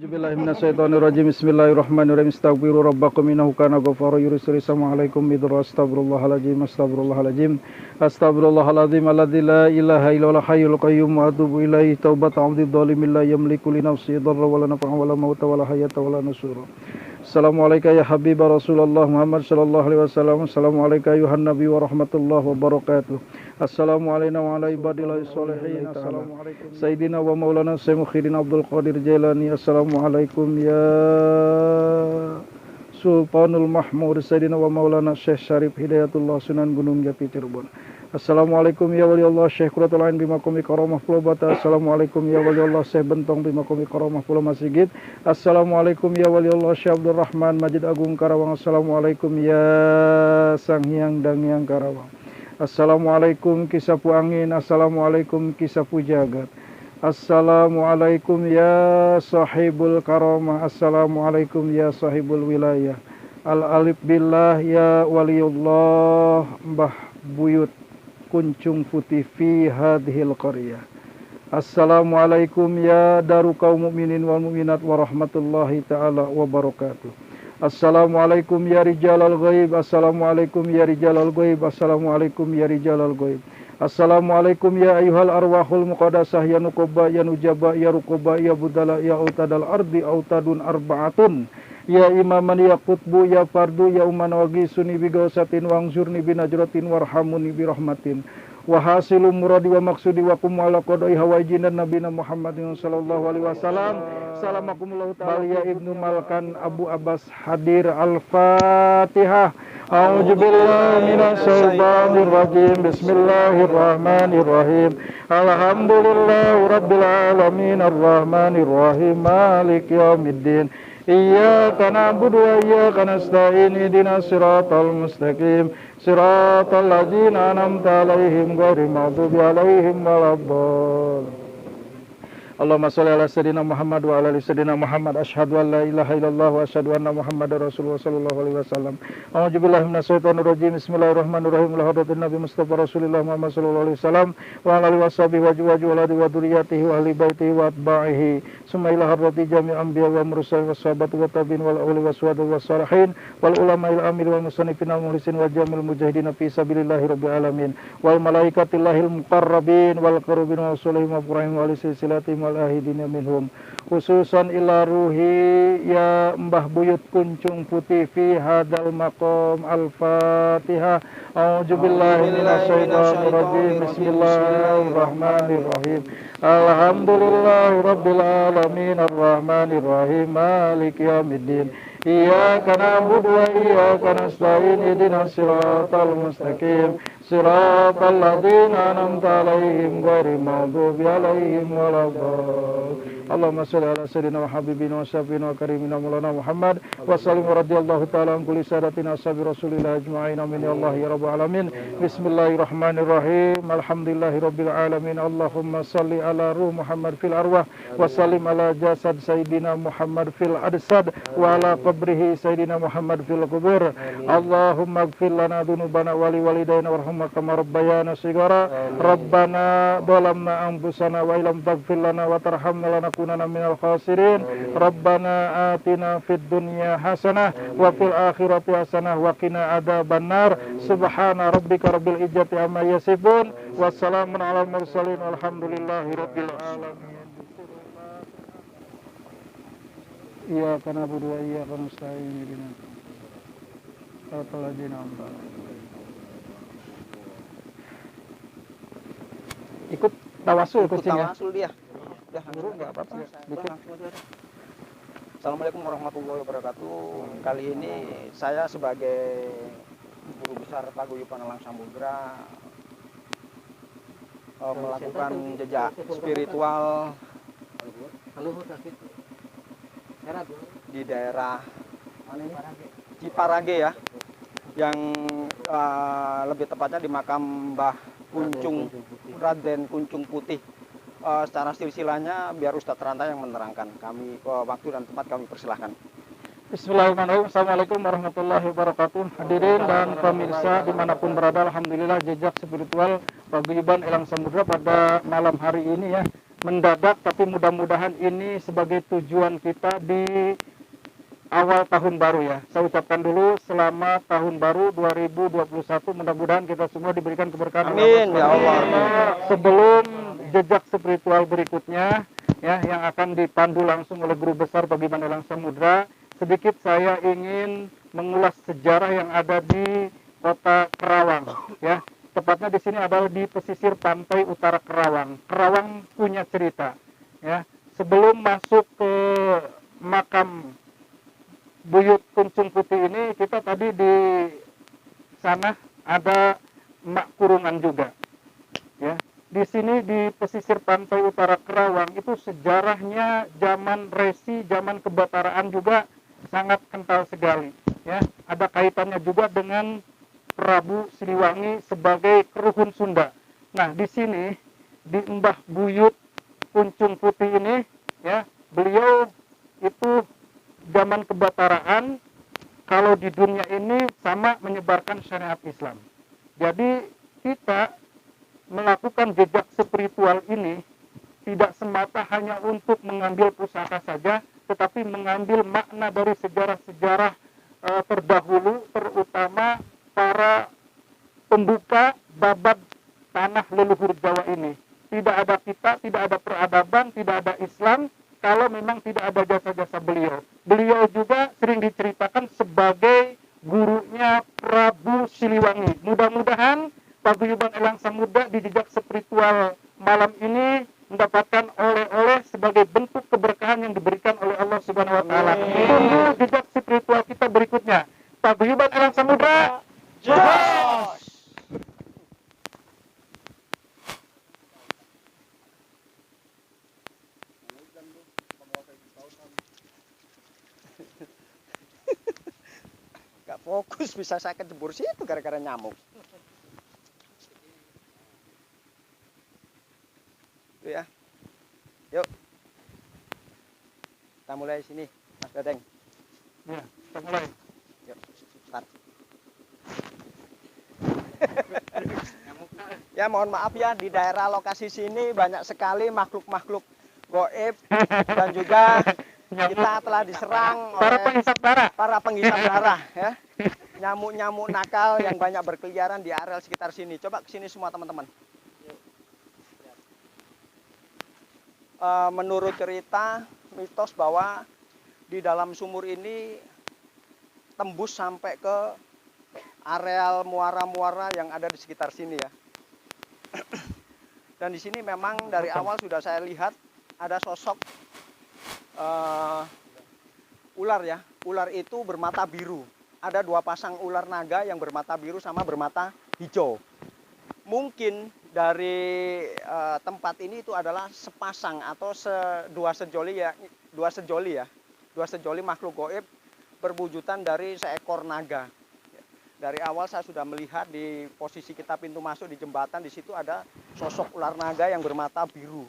A'udzubillahi minasyaitonirrajim. Bismillahirrahmanirrahim. Astaghfiru rabbakum innahu kana ghaffarun yursilis sama alaikum bidra astaghfirullahaladzim astaghfirullahaladzim astaghfirullahaladzim alladzi la ilaha illallah hayyul qayyum wa atubu ilaihi taubatan 'abdidz zalimin la yamliku li nafsihi dharra wa la naf'a wa la mauta wa la hayata wa la nusura. Assalamualaikum ya habibah Rasulullah Muhammad sallallahu alaihi wasallam. Assalamualaikum ayuhan nabi wa rahmatullahi wa barakatuh. Assalamualaikum wa ala ibadillahi sholihin. Assalamualaikum Sayyidina wa Maulana Syekh Muhyiddin Abdul Qadir Jailani. Assalamualaikum ya Sultanul Mahmud Sayyidina wa Maulana Syekh Syarif Hidayatullah Sunan Gunung Jati Cirebon. Assalamualaikum ya wali Allah Syekh Quratul Ain bimakomi karamah Pulau Bata. Assalamualaikum ya wali Allah Syekh Bentong bimakomi karamah Pulau Masigit. Assalamualaikum ya wali Allah Syekh Abdul Rahman Majid Agung Karawang. Assalamualaikum ya Sang Hyang Dangyang Karawang. Assalamualaikum Kisapu Angin. Assalamualaikum Kisapu Jagat. Assalamualaikum ya Sahibul Karamah. Assalamualaikum ya Sahibul Wilayah. Al-Alif Billah ya Waliullah Mbah Buyut Kuncung Putih fi hadhil qaryah. Assalamualaikum ya daru kaum mukminin wal mukminat warahmatullahi taala wabarakatuh. Assalamualaikum ya rijalal ghaib. Assalamualaikum ya rijalal ghaib. Assalamualaikum ya rijalal ghaib. Assalamualaikum ya ayuhal arwahul muqaddasah ya nuqaba ya nujaba ya ruqaba ya budala ya utadal ardi autadun arba'atun. Ya imaman ya qutbu ya fardu ya uman wagi suni bigausatin wangzurni binajratin warhamuni birahmatin wa hasilu muradi wa maksudi wa kum ala qadai hawaijin dan nabina Muhammadin sallallahu alaihi wasallam. Salamakumullahu ta'ala ya Ibnu Malkan Abu Abbas hadir. Al-Fatihah. A'udzubillahi minasyaitonir rajim. Bismillahirrahmanirrahim. Alhamdulillahi rabbil alamin arrahmanir rahim maliki yaumiddin. Iyyaka na'budu wa iyyaka nasta'in ihdinas siratal mustaqim siratal ladzina an'amta 'alaihim ghairil maghdubi 'alaihim waladdallin. Allahumma sholli ala sayyidina Muhammad wa ala ali sayyidina Muhammad. Asyhadu an la ilaha illallah wa asyhadu anna Muhammadar Rasulullah sallallahu alaihi wasallam. A'udzubillahi minasyaitonir rajim. Bismillahirrahmanirrahim. La hadratin Nabi Mustafa Rasulullah Muhammad sallallahu alaihi wasallam wa ala alihi washabihi wa juwadi wa dzurriyyatihi wa ahli baitihi wa atba'ihi. Summa ila hadrati jami'il anbiya wa mursalin was sahabati wa tabi'in wal awli was suhada was salihin wal ulama'il amil wal musannifin wal muhlisin wa jamil mujahidin fi sabilillahi rabbil alamin wal malaikatillahil muqarrabin wal qarubin wa salihin wa furahim wa silsilatihim ahidina minhum khususan ila ruhi ya Mbah Buyut Kuncung Putih fi hadal maqam. Al-Fatihah. A'udzubillahi minasyaitonir rajim. Bismillahirrahmanirrahim. Alhamdulillahi rabbil alamin arrahmanir rahim maliki yaumiddin. Iyyaka na'budu wa iyyaka nasta'in ihdinas siratal mustaqim siratal ladzina an'amta 'alaihim ghairil maghdubi 'alaihim waladdallin. Allahumma shalli ala sayyidina wa habibina wa syafiina wa karimina maulana Muhammad wa sallim radhiyallahu ta'ala an kulli sadatina ashabi Rasulillah ajma'in. Amin ya Allah ya rabbal alamin. Bismillahirrahmanirrahim. Alhamdulillahi rabbil alamin. Allahumma shalli ala ruh Muhammad fil arwah wa sallim ala jasad sayyidina Muhammad fil adsad wa ala qabrihi sayyidina Muhammad fil qubur. Allahumma ighfir lana dhunubana wa li walidayna warhamna kama rabbayana shighara. Rabbana dhalamna anfusana wa illam taghfir lana wa tarhamna lanakunanna minal khasirin. Rabbana atina fid dunya hasanah wa fil akhirati hasanah wa qina adzabannar. Subhana rabbika rabbil izzati amma yasifun wa salamun alal mursalin walhamdulillahi rabbil alamin. Iyyaka na'budu wa iyyaka nasta'in ihdinas siratal ladzina an'amta 'alaihim. Ikut tawasul kucing ya. Tawasul dia. Udah, Enggak apa-apa. Dikit. Assalamualaikum warahmatullahi wabarakatuh. Kali ini saya sebagai guru besar Paguyuban Alang Samudra melakukan jejak spiritual di daerah Ciparage ya, yang lebih tepatnya di makam Mbah Kuncung Raden Kuncung Putih. Secara silsilahnya biar Ustadz Ranta yang menerangkan. Kami waktu dan tempat kami persilahkan. Bismillahirrahmanirrahim. Assalamualaikum warahmatullahi wabarakatuh. Hadirin dan pemirsa dimanapun berada, alhamdulillah jejak spiritual Paguyuban Elang Samudra pada malam hari ini ya mendadak, tapi mudah-mudahan ini sebagai tujuan kita di awal tahun baru ya. Saya ucapkan dulu selamat tahun baru 2021. Mudah-mudahan kita semua diberikan keberkahan oleh Amin ya Allah. Sebelum jejak spiritual berikutnya ya yang akan dipandu langsung oleh guru besar Paguyuban Elang Samudra, sedikit saya ingin mengulas sejarah yang ada di kota Kerawang ya. Tepatnya di sini adalah di pesisir pantai utara Kerawang. Kerawang punya cerita ya. Sebelum masuk ke makam Buyut Kuncung Putih ini, kita tadi di sana ada mak kurungan juga. Ya, di sini di pesisir pantai utara Kerawang itu sejarahnya zaman resi, zaman kebataraan juga sangat kental sekali. Ya, ada kaitannya juga dengan Prabu Siliwangi sebagai keruhun Sunda. Nah, di sini di Mbah Buyut Kuncung Putih ini, ya, beliau itu zaman kebataraan, kalau di dunia ini sama menyebarkan syariat Islam. Jadi kita melakukan jejak spiritual ini tidak semata hanya untuk mengambil pusaka saja, tetapi mengambil makna dari sejarah-sejarah terdahulu, terutama para pembuka babad tanah leluhur Jawa ini. Tidak ada kita, tidak ada peradaban, tidak ada Islam, kalau memang tidak ada jasa-jasa beliau. Beliau juga sering diceritakan sebagai gurunya Prabu Siliwangi. Mudah-mudahan Paguyuban Elang Samudra di jejak spiritual malam ini mendapatkan oleh-oleh sebagai bentuk keberkahan yang diberikan oleh Allah Subhanahu wa taala. Tunggu jejak spiritual kita berikutnya. Paguyuban Elang Samudra, Jos! Gak fokus, bisa saya kecebur situ gara-gara nyamuk. Tuh ya. Yuk. Kita mulai sini, Mas Dadeng. ya, kita mulai. Yuk, start. Ya mohon maaf ya, di daerah lokasi sini banyak sekali makhluk-makhluk goib dan juga kita telah diserang Para oleh penghisap darah. para penghisap darah ya. Nyamuk-nyamuk nakal yang banyak berkeliaran di areal sekitar sini. Coba ke sini semua teman-teman. Menurut cerita mitos bahwa di dalam sumur ini tembus sampai ke areal muara-muara yang ada di sekitar sini ya. Dan di sini memang dari awal sudah saya lihat ada sosok ular ya. Ular itu bermata biru. Ada dua pasang ular naga yang bermata biru sama bermata hijau. Mungkin dari tempat ini itu adalah sepasang atau dua sejoli ya. Dua sejoli makhluk goib berwujudan dari seekor naga. Dari awal saya sudah melihat di posisi kita pintu masuk di jembatan, di situ ada sosok ular naga yang bermata biru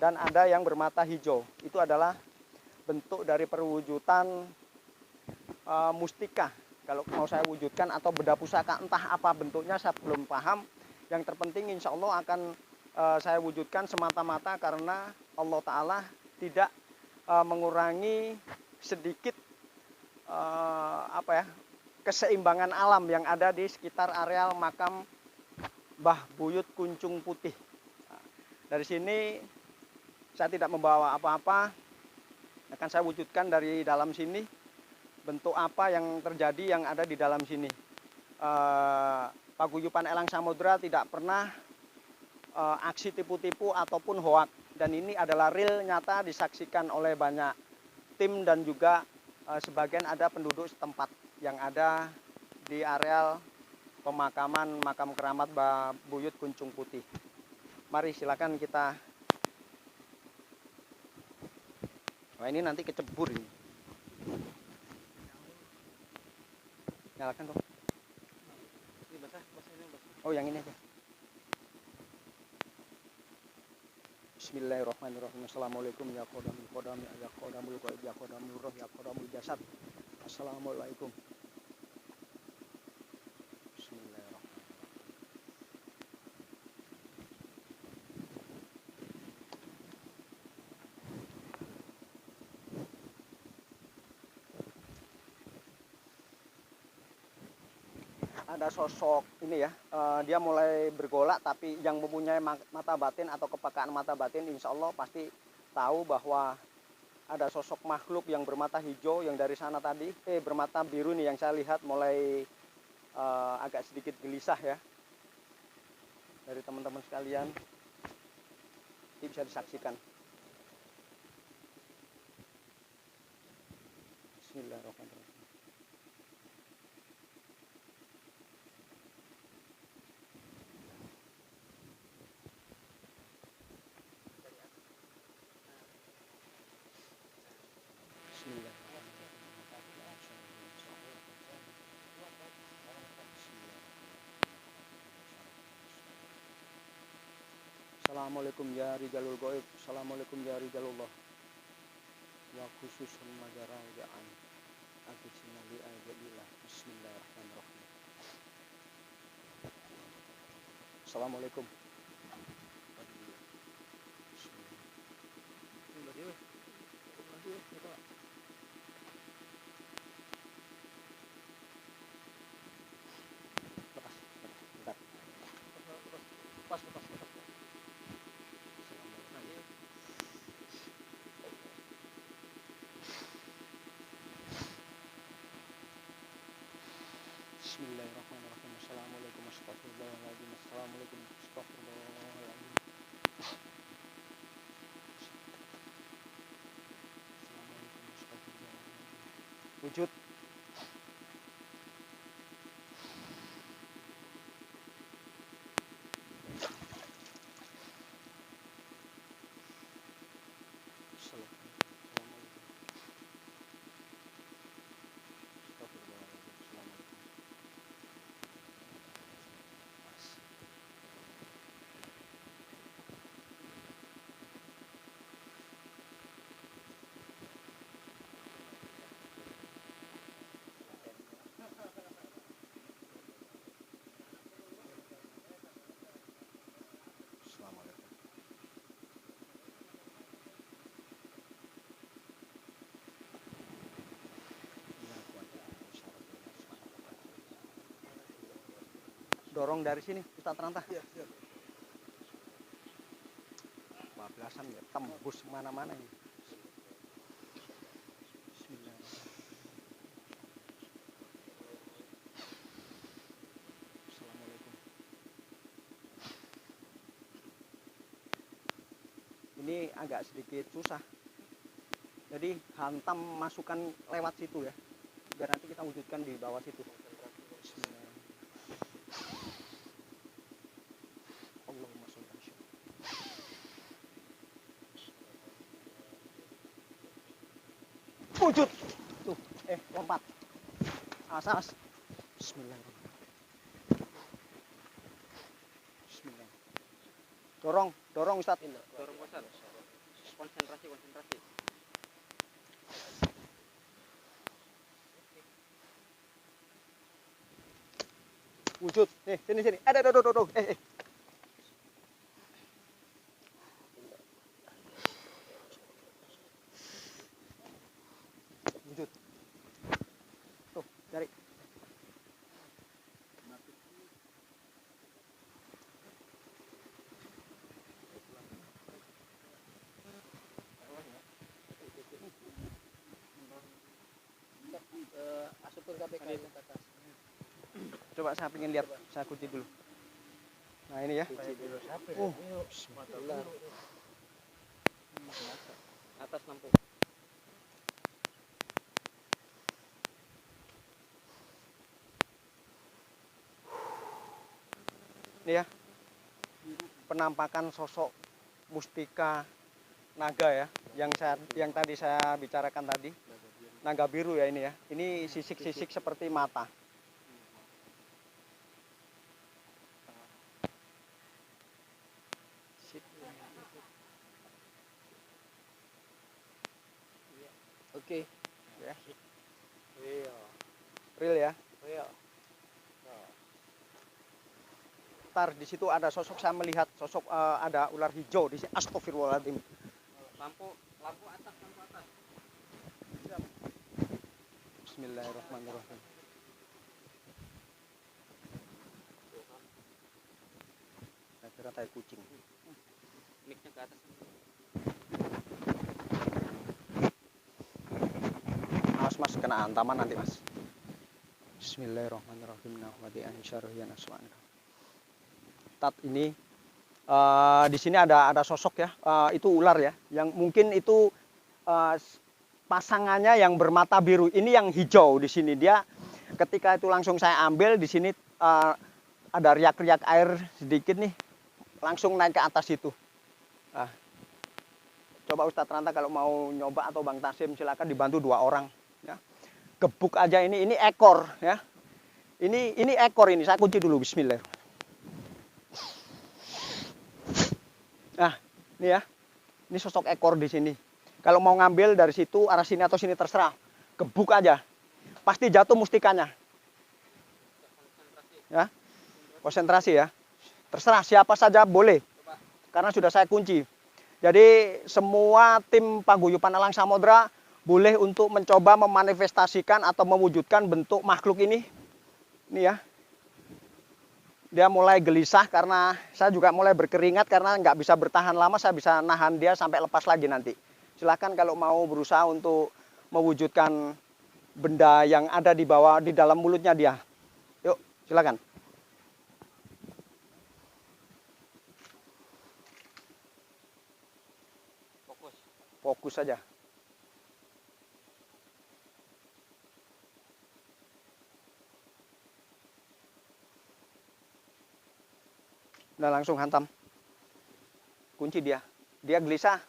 dan ada yang bermata hijau. Itu adalah bentuk dari perwujudan mustika. Kalau mau saya wujudkan atau benda pusaka, entah apa bentuknya saya belum paham. Yang terpenting insya Allah akan saya wujudkan semata-mata karena Allah Ta'ala tidak mengurangi sedikit keseimbangan alam yang ada di sekitar areal makam Mbah Buyut Kuncung Putih. Dari sini saya tidak membawa apa-apa, akan saya wujudkan dari dalam sini bentuk apa yang terjadi yang ada di dalam sini. Paguyuban Elang Samudra tidak pernah aksi tipu-tipu ataupun hoak, dan ini adalah real nyata disaksikan oleh banyak tim dan juga sebagian ada penduduk setempat yang ada di areal pemakaman makam keramat Mbah Buyut Kuncung Putih. Mari silakan kita. Wah, ini nanti kecebur ini. Nyalakan dong. Oh, yang ini aja. Bismillahirrahmanirrahim. Assalamualaikum ya qodamul qodami ya qodamul qaib ya qodamul roh ya qodamul jasad. Assalamualaikum. Bismillahirrahmanirrahim. ada sosok ini ya, dia mulai bergolak, tapi yang mempunyai mata batin atau kepekaan mata batin insya Allah pasti tahu bahwa ada sosok makhluk yang bermata hijau yang dari sana tadi, bermata biru nih yang saya lihat mulai agak sedikit gelisah ya. Dari teman-teman sekalian, ini bisa disaksikan. Bismillahirrahmanirrahim. Assalamualaikum ya rijalul goib. Assalamualaikum ya rijalullah. Wa khususun majara ja'an. Akicina li ajadillah. Bismillahirrahmanirrahim. Assalamualaikum. Bismillahirrahmanirrahim. Assalamualaikum astagfirullahaladzim. Assalamualaikum astagfirullahaladzim. Assalamualaikum astagfirullahaladzim. Wujud. Dorong dari sini, Ustaz Ranta. Iya, iya. Bablasan ya, tembus mana-mana ini. Assalamualaikum. Ini agak sedikit susah. Jadi hantam masukkan lewat situ ya. Biar nanti kita wujudkan di bawah situ. Wujud tuh, lompat asas. Bismillahirrahmanirrahim. Bismillah. Dorong Ustaz. Dorong Ustaz. Konsentrasi. Wujud sini. Aduh. Wujud tuh, cari. Asupun KPK ke atas. Coba saya pengen lihat, saya kunci dulu. Nah ini ya. Bismillah. Atas lampu. Ini ya, penampakan sosok mustika naga ya, yang tadi saya bicarakan tadi, naga biru ya ini ya. Ini sisik-sisik seperti mata. Oke. Ya. Real ya. Ntar di situ ada sosok, saya melihat sosok ada ular hijau di sini. Astagfirullahaladzim. Lampu atas. Bismillahirrahmanirrahim. tai kucing. Mic-nya ke atas. Awas Mas, kena antaman nanti Mas. Bismillahirrahmanirrahim. Nahmadi ansyarhiyan aswan. Tat ini di sini ada sosok ya, itu ular ya, yang mungkin itu pasangannya yang bermata biru. Ini yang hijau di sini. Dia ketika itu langsung saya ambil di sini ada riak-riak air sedikit nih, langsung naik ke atas itu. Nah, coba Ustadz Ranta kalau mau nyoba atau Bang Tasim silakan dibantu 2 orang. Ya. Gebuk aja ini ekor ya. Ini ekor ini saya kunci dulu. Bismillah. Nah, ini ya. Ini sosok ekor di sini. Kalau mau ngambil dari situ, arah sini atau sini terserah. Gebuk aja. Pasti jatuh mustikanya. Ya. Konsentrasi ya. Terserah siapa saja boleh. Karena sudah saya kunci. Jadi semua tim paguyuban Alang Samodra boleh untuk mencoba memanifestasikan atau mewujudkan bentuk makhluk ini. Ini ya. Dia mulai gelisah karena saya juga mulai berkeringat karena nggak bisa bertahan lama, saya bisa nahan dia sampai lepas lagi nanti. Silahkan kalau mau berusaha untuk mewujudkan benda yang ada di bawah, di dalam mulutnya dia. Yuk, silakan. Fokus saja. Udah langsung hantam. Kunci dia. Dia gelisah.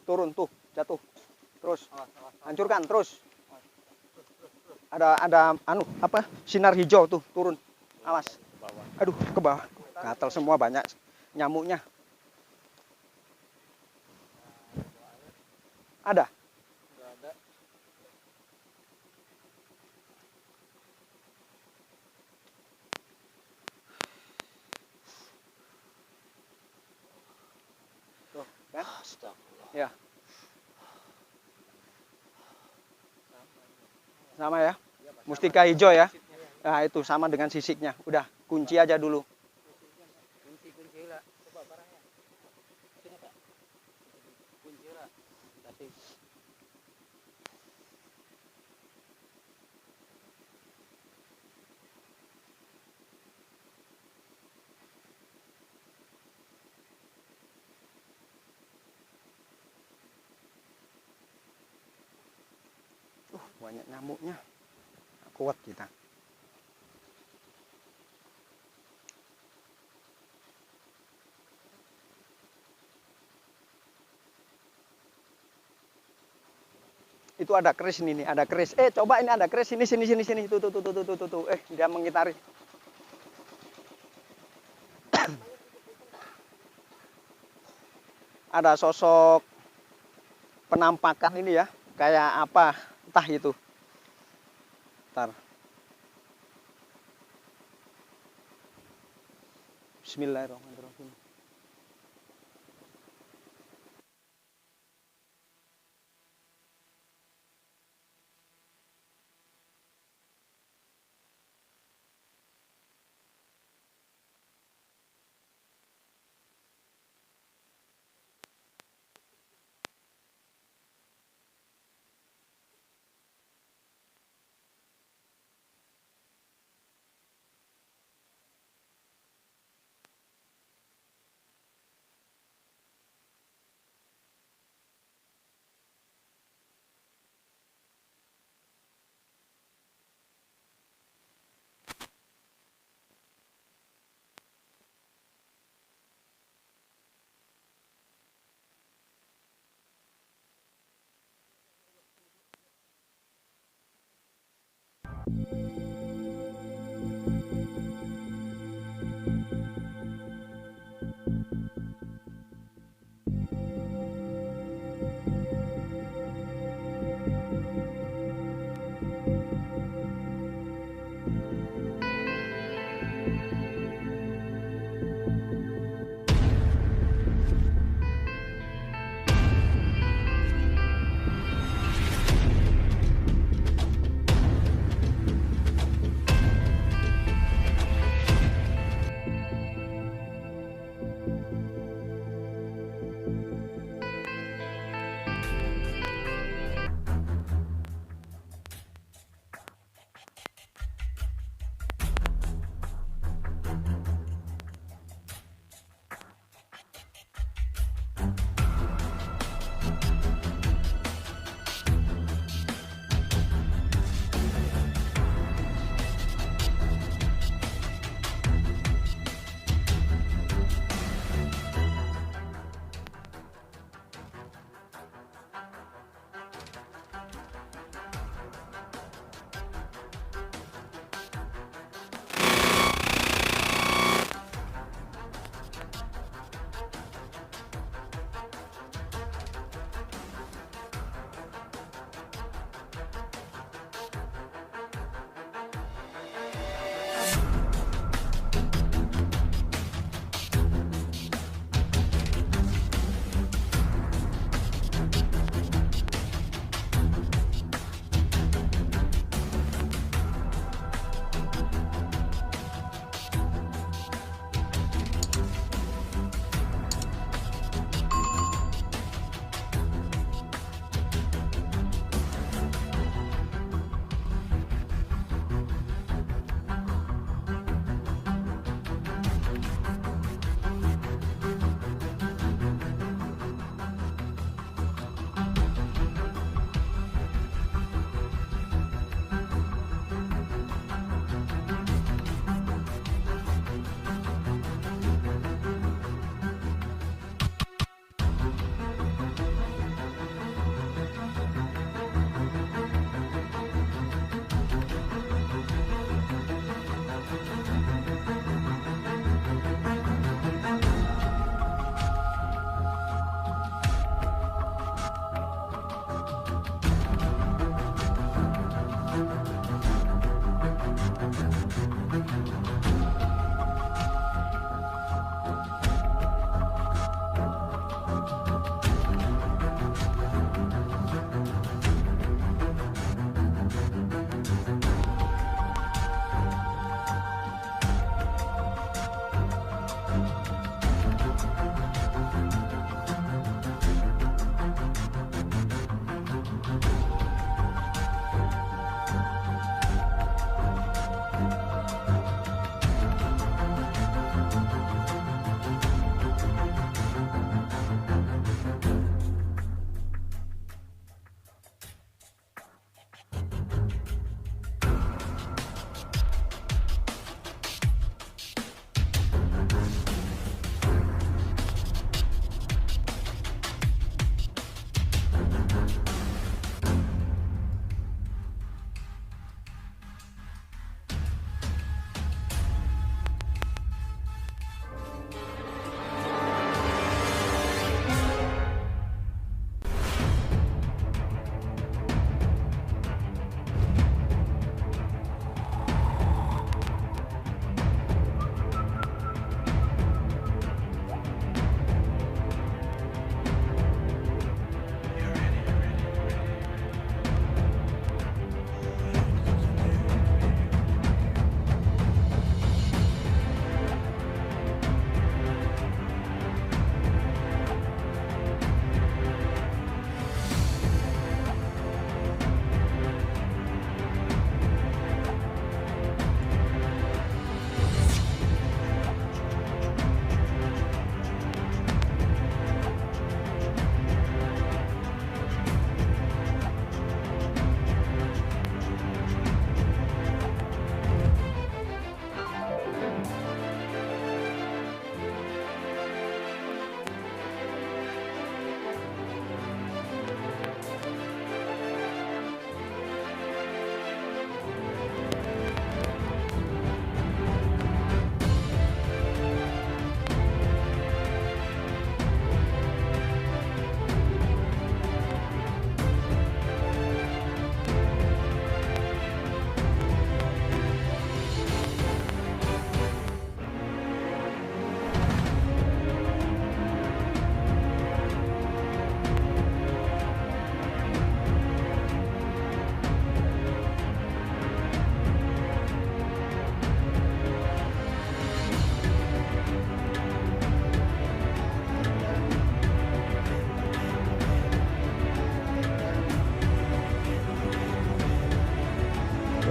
Turun tuh, jatuh. Terus. Hancurkan terus. Ada sinar hijau tuh turun. Awas. Aduh, ke bawah. Gatal semua banyak nyamuknya. Ada? Tuh, kan? Ya. Sama ya? Mustika hijau ya? Nah, itu sama dengan sisiknya. Udah, kunci aja dulu. Kunci lah. Coba barangnya. Sini Pak. Kunci lah. Kasih. Banyak nyamuknya. Kuat kita. Itu ada keris ini nih, ada keris. Coba ini ada keris sini. Tuh. Dia mengitari. Ada sosok penampakan ini ya, kayak apa? Entah itu. Ntar. Bismillahirrahmanirrahim.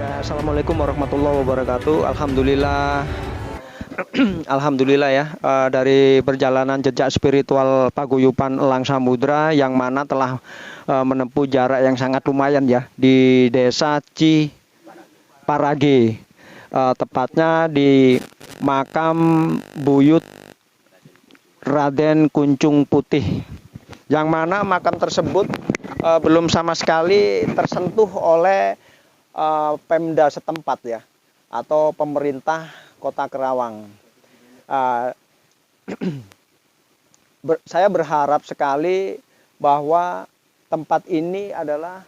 Ya, Assalamualaikum warahmatullahi wabarakatuh. Alhamdulillah, alhamdulillah ya, dari perjalanan jejak spiritual Paguyuban Elang Samudra yang mana telah menempuh jarak yang sangat lumayan ya di Desa Ciparage, tepatnya di makam Buyut Raden Kuncung Putih, yang mana makam tersebut belum sama sekali tersentuh oleh Pemda setempat ya, atau pemerintah Kota Kerawang. Saya berharap sekali bahwa tempat ini adalah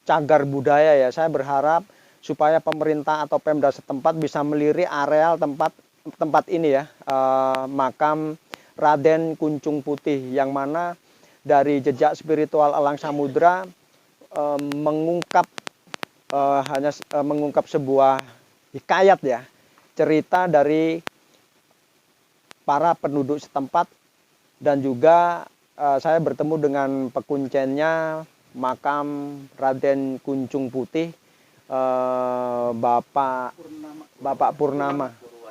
cagar budaya ya. Saya berharap supaya pemerintah atau Pemda setempat bisa melirik areal tempat ini ya, makam Raden Kuncung Putih, yang mana dari jejak spiritual Elang Samudra mengungkap sebuah hikayat ya, cerita dari para penduduk setempat, dan juga saya bertemu dengan pekuncennya makam Raden Kuncung Putih, Bapak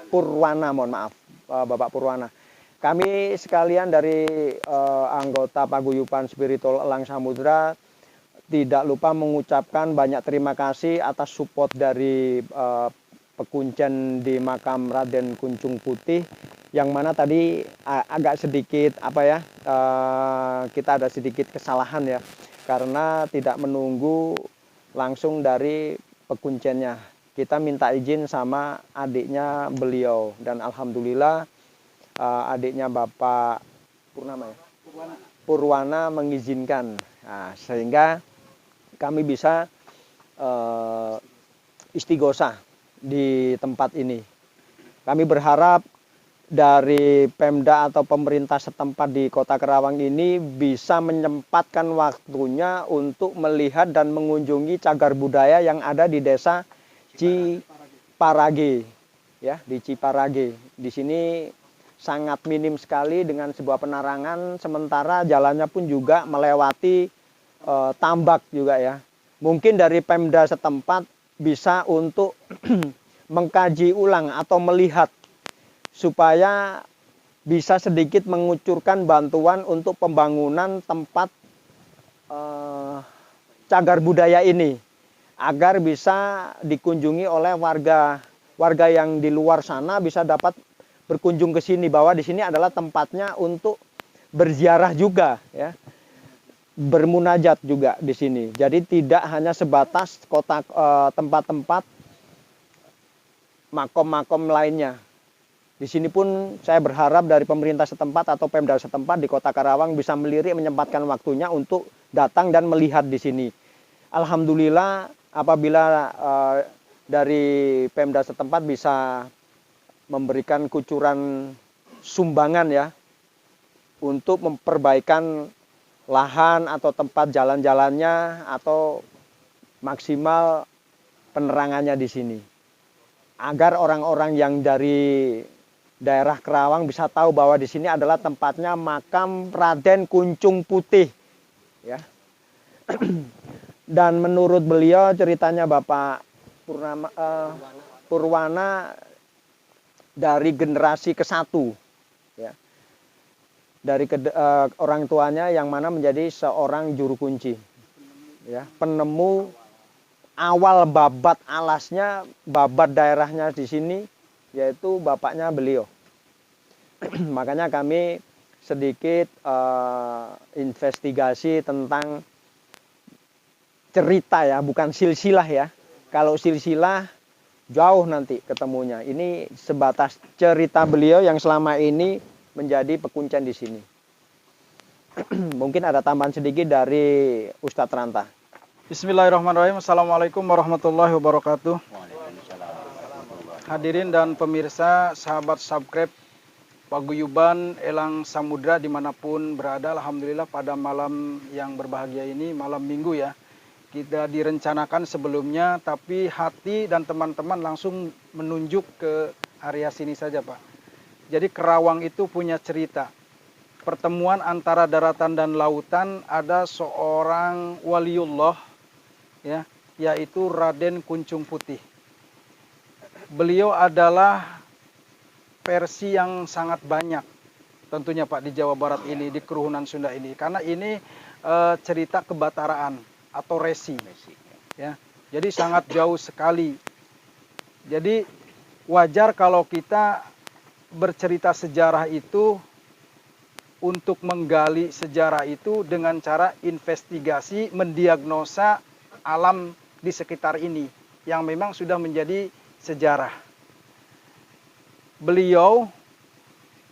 Purwana, mohon maaf, Bapak Purwana. Kami sekalian dari anggota Paguyuban Spiritual Elang Samudra tidak lupa mengucapkan banyak terima kasih atas support dari pekuncen di makam Raden Kuncung Putih, yang mana tadi agak sedikit kita ada sedikit kesalahan ya, karena tidak menunggu langsung dari pekuncennya. Kita minta izin sama adiknya beliau, dan alhamdulillah adiknya Bapak Purwana mengizinkan, sehingga kami bisa istighosah di tempat ini. Kami berharap dari Pemda atau pemerintah setempat di Kota Kerawang ini bisa menyempatkan waktunya untuk melihat dan mengunjungi cagar budaya yang ada di Desa Ciparage ya, di Ciparage. Di sini sangat minim sekali dengan sebuah penerangan, sementara jalannya pun juga melewati tambak juga ya. Mungkin dari Pemda setempat bisa untuk mengkaji ulang atau melihat, supaya bisa sedikit mengucurkan bantuan untuk pembangunan tempat cagar budaya ini, agar bisa dikunjungi oleh warga yang di luar sana, bisa dapat berkunjung ke sini, bahwa di sini adalah tempatnya untuk berziarah juga ya, bermunajat juga di sini. Jadi tidak hanya sebatas tempat-tempat makom-makom lainnya. Di sini pun saya berharap dari pemerintah setempat atau Pemda setempat di Kota Karawang bisa melirik, menyempatkan waktunya untuk datang dan melihat di sini. Alhamdulillah apabila dari Pemda setempat bisa memberikan kucuran sumbangan ya, untuk memperbaikan lahan atau tempat jalan-jalannya, atau maksimal penerangannya di sini, agar orang-orang yang dari daerah Kerawang bisa tahu bahwa di sini adalah tempatnya makam Raden Kuncung Putih ya. Dan menurut beliau, ceritanya Bapak Purwana dari generasi ke-1 ya, dari orang tuanya yang mana menjadi seorang juru kunci ya, penemu awal babat alasnya, babat daerahnya di sini, yaitu bapaknya beliau. Makanya kami sedikit investigasi tentang cerita ya, bukan silsilah ya. Kalau silsilah jauh nanti ketemunya. Ini sebatas cerita beliau yang selama ini menjadi pekuncen di sini. Mungkin ada tambahan sedikit dari Ustadz Ranta. Bismillahirrahmanirrahim. Assalamualaikum warahmatullahi wabarakatuh. Hadirin dan pemirsa, sahabat subscribe Paguyuban Elang Samudra dimanapun berada, alhamdulillah pada malam yang berbahagia ini, malam minggu ya, kita direncanakan sebelumnya, tapi hati dan teman-teman langsung menunjuk ke area sini saja Pak. Jadi Kerawang itu punya cerita. Pertemuan antara daratan dan lautan, ada seorang waliullah ya, yaitu Raden Kuncung Putih. Beliau adalah versi yang sangat banyak tentunya Pak di Jawa Barat ini, di Keruhunan Sunda ini, karena ini cerita kebataraan atau resi. Ya, jadi sangat jauh sekali. Jadi wajar kalau kita bercerita sejarah itu untuk menggali sejarah itu dengan cara investigasi, mendiagnosa alam di sekitar ini yang memang sudah menjadi sejarah. Beliau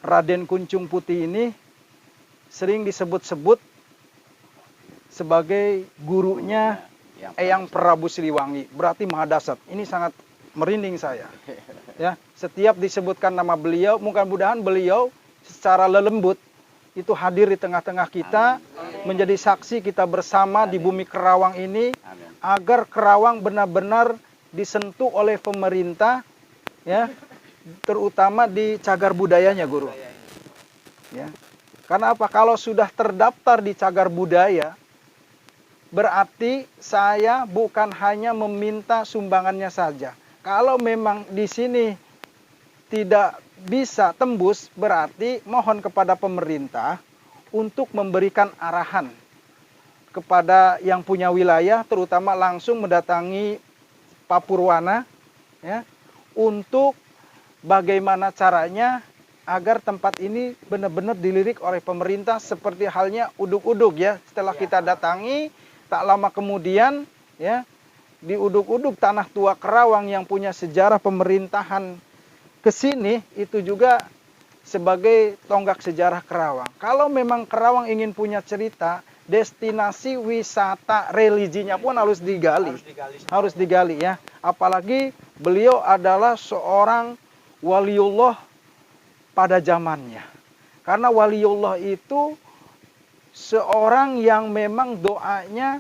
Raden Kuncung Putih ini sering disebut-sebut sebagai gurunya Eyang Prabu Siliwangi, berarti Mahadasat. Ini sangat merinding saya. Ya, setiap disebutkan nama beliau, mudah-mudahan beliau secara lelembut itu hadir di tengah-tengah kita, menjadi saksi kita bersama di bumi Kerawang ini, agar Kerawang benar-benar disentuh oleh pemerintah, ya, terutama di cagar budayanya, Guru. Ya. Karena apa? Kalau sudah terdaftar di cagar budaya, berarti saya bukan hanya meminta sumbangannya saja. Kalau memang di sini tidak bisa tembus, berarti mohon kepada pemerintah untuk memberikan arahan kepada yang punya wilayah, terutama langsung mendatangi Pak Purwana, ya, untuk bagaimana caranya agar tempat ini benar-benar dilirik oleh pemerintah, seperti halnya Uduk-Uduk, ya. Setelah kita datangi, tak lama kemudian, ya, di Uduk-Uduk Tanah Tua Kerawang yang punya sejarah pemerintahan ke sini, itu juga sebagai tonggak sejarah Kerawang. Kalau memang Kerawang ingin punya cerita, destinasi wisata religinya pun harus digali. Harus digali, ya. Apalagi beliau adalah seorang waliullah pada zamannya. Karena waliullah itu seorang yang memang doanya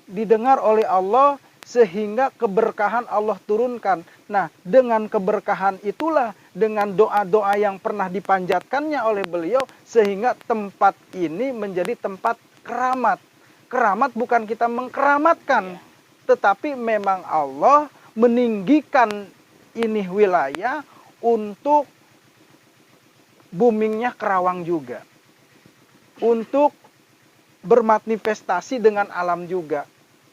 didengar oleh Allah sehingga keberkahan Allah turunkan. Nah, dengan keberkahan itulah, dengan doa-doa yang pernah dipanjatkannya oleh beliau, sehingga tempat ini menjadi tempat keramat. Keramat bukan kita mengkeramatkan, tetapi memang Allah meninggikan ini wilayah untuk boomingnya Kerawang juga. Untuk bermanifestasi dengan alam juga.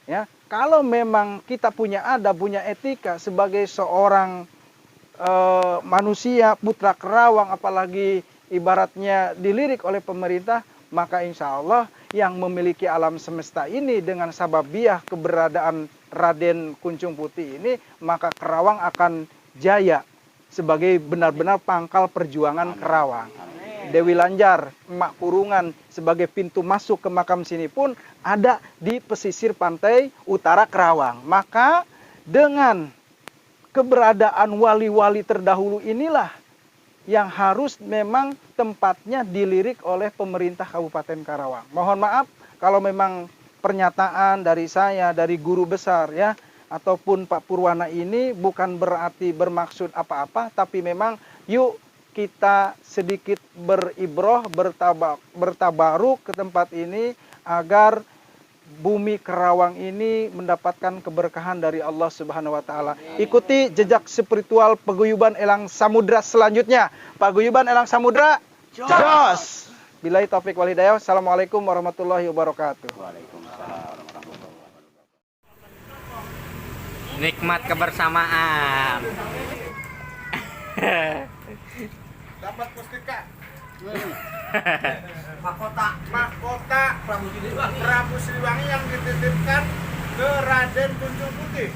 Ya, kalau memang kita punya adab, punya etika sebagai seorang manusia, putra Kerawang, apalagi ibaratnya dilirik oleh pemerintah, maka insya Allah yang memiliki alam semesta ini dengan sababiah keberadaan Raden Kuncung Putih ini, maka Kerawang akan jaya sebagai benar-benar pangkal perjuangan Kerawang. Dewi Lanjar, Emak Purungan sebagai pintu masuk ke makam sini pun ada di pesisir pantai utara Kerawang. Maka dengan keberadaan wali-wali terdahulu inilah yang harus memang tempatnya dilirik oleh pemerintah Kabupaten Karawang. Mohon maaf kalau memang pernyataan dari saya, dari guru besar, ya, ataupun Pak Purwana ini bukan berarti bermaksud apa-apa, tapi memang yuk kita sedikit beribroh, bertabaruk ke tempat ini agar bumi Kerawang ini mendapatkan keberkahan dari Allah Subhanahu wa taala. Ikuti jejak spiritual Paguyuban Elang Samudra selanjutnya. Paguyuban Elang Samudra, jos! Billahi taufik wal hidayah. Assalamualaikum warahmatullahi wabarakatuh. Waalaikumsalam warahmatullahi wabarakatuh. Nikmat kebersamaan. Dapat pustika. Mahkota Prabu Siliwangi yang dititipkan ke Raden Kuncung Putih.